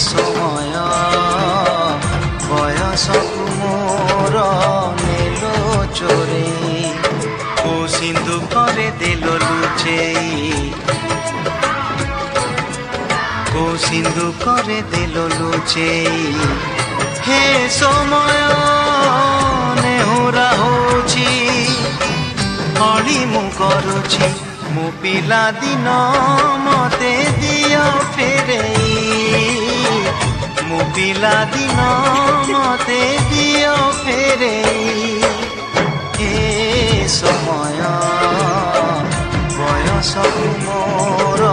সময় বয়সকু মোর নেল চোরেই কো সিন্ধুকরে দেল লুচেই কো সিন্ধুকরে দেল লুচেই হে সময় নেহুরা হଉଛି অଳି ମୁଁ କରୁଛି ମୋ ପିଲା ଦିନ ମତେ ଦିଅ ଫେରେଇ ମୋ ପିଲା ଦିନ ମତେ ଦିଅ ଫେରେଇ ଏ ସମୟ ବୟସକୁ ମୋର